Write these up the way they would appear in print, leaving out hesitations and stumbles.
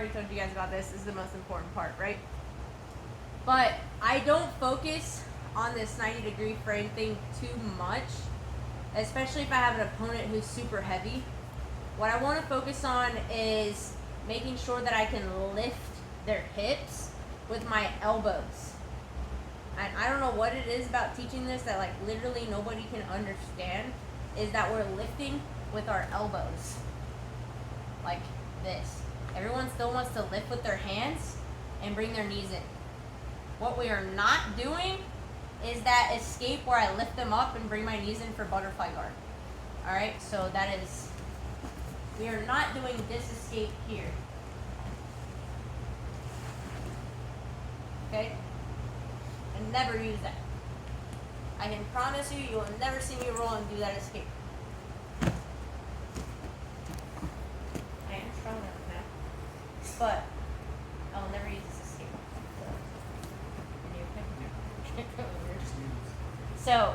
already told you guys about this. This is the most important part, right? But I don't focus on this 90-degree frame thing too much, especially if I have an opponent who's super heavy. What I want to focus on is making sure that I can lift their hips with my elbows. And I don't know what it is about teaching this that like literally nobody can understand, is that we're lifting with our elbows. Like this. Everyone still wants to lift with their hands and bring their knees in. What we are not doing is that escape where I lift them up and bring my knees in for butterfly guard. Alright, so that is, we are not doing this escape here. Okay? And never use that. I can promise you, you will never see me roll and do that escape. I am strong enough now. But I will never use this escape. So,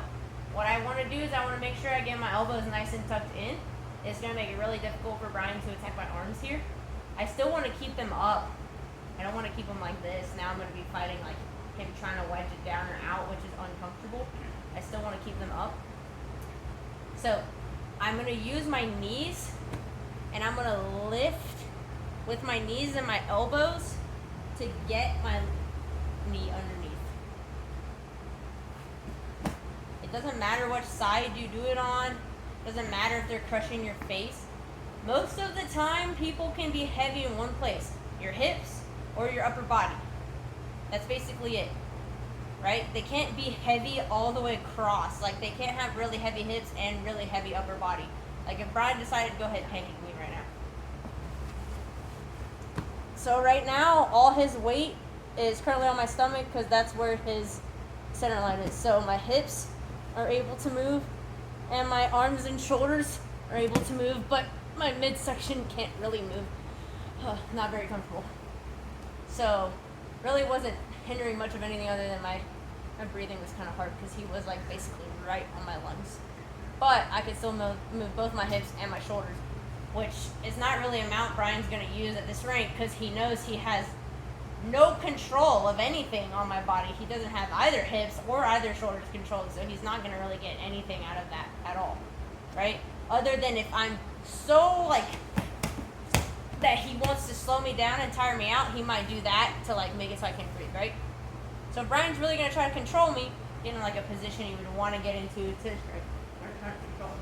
what I want to do is I want to make sure I get my elbows nice and tucked in. It's going to make it really difficult for Brian to attack my arms here. I still want to keep them up. I don't want to keep them like this. Now I'm going to be fighting like him trying to wedge it down or out, which is uncomfortable. I still want to keep them up. So I'm going to use my knees and I'm going to lift with my knees and my elbows to get my knee underneath. It doesn't matter which side you do it on. It doesn't matter if they're crushing your face. Most of the time, people can be heavy in one place. Your hips or your upper body. That's basically it, right? They can't be heavy all the way across. Like, they can't have really heavy hips and really heavy upper body. Like, if Brian decided to go ahead and pancake me right now. So right now, all his weight is currently on my stomach because that's where his center line is. So my hips are able to move and my arms and shoulders are able to move, but my midsection can't really move. Not very comfortable. So really wasn't hindering much of anything other than my breathing was kind of hard because he was like basically right on my lungs. But I could still move both my hips and my shoulders, which is not really a mount Brian's going to use at this rank because he knows he has no control of anything on my body. He doesn't have either hips or either shoulders controlled, so he's not going to really get anything out of that at all, right? Other than if I'm so like that he wants to slow me down and tire me out, he might do that to like make it so I can't breathe, right? So Brian's really going to try to control me, get in like a position he would want to get into to try to control me.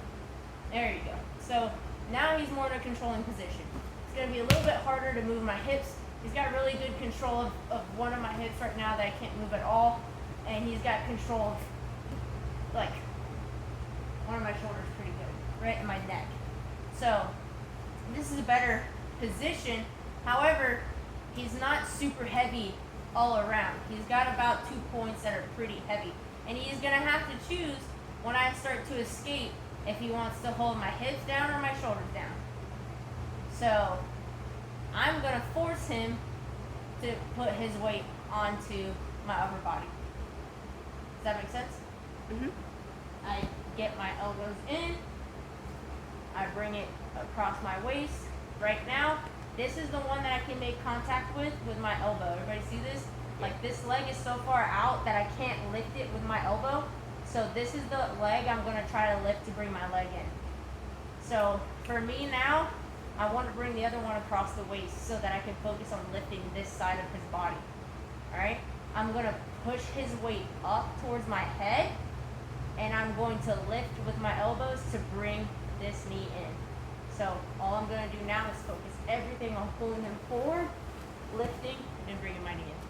There you go. So now he's more in a controlling position. It's going to be a little bit harder to move my hips. He's got really good control of one of my hips right now that I can't move at all. And he's got control of, like, one of my shoulders pretty good, right in my neck. So, this is a better position. However, he's not super heavy all around. He's got about 2 points that are pretty heavy. And he's going to have to choose when I start to escape if he wants to hold my hips down or my shoulders down. So, I'm going to force him to put his weight onto my upper body. Does that make sense? Mm-hmm. I get my elbows in. I bring it across my waist. Right now, this is the one that I can make contact with my elbow. Everybody see this? Like, this leg is so far out that I can't lift it with my elbow. So this is the leg I'm going to try to lift to bring my leg in. So for me now, I want to bring the other one across the waist so that I can focus on lifting this side of his body. Alright? I'm going to push his weight up towards my head, and I'm going to lift with my elbows to bring this knee in. So all I'm going to do now is focus everything on pulling him forward, lifting, and bringing my knee in.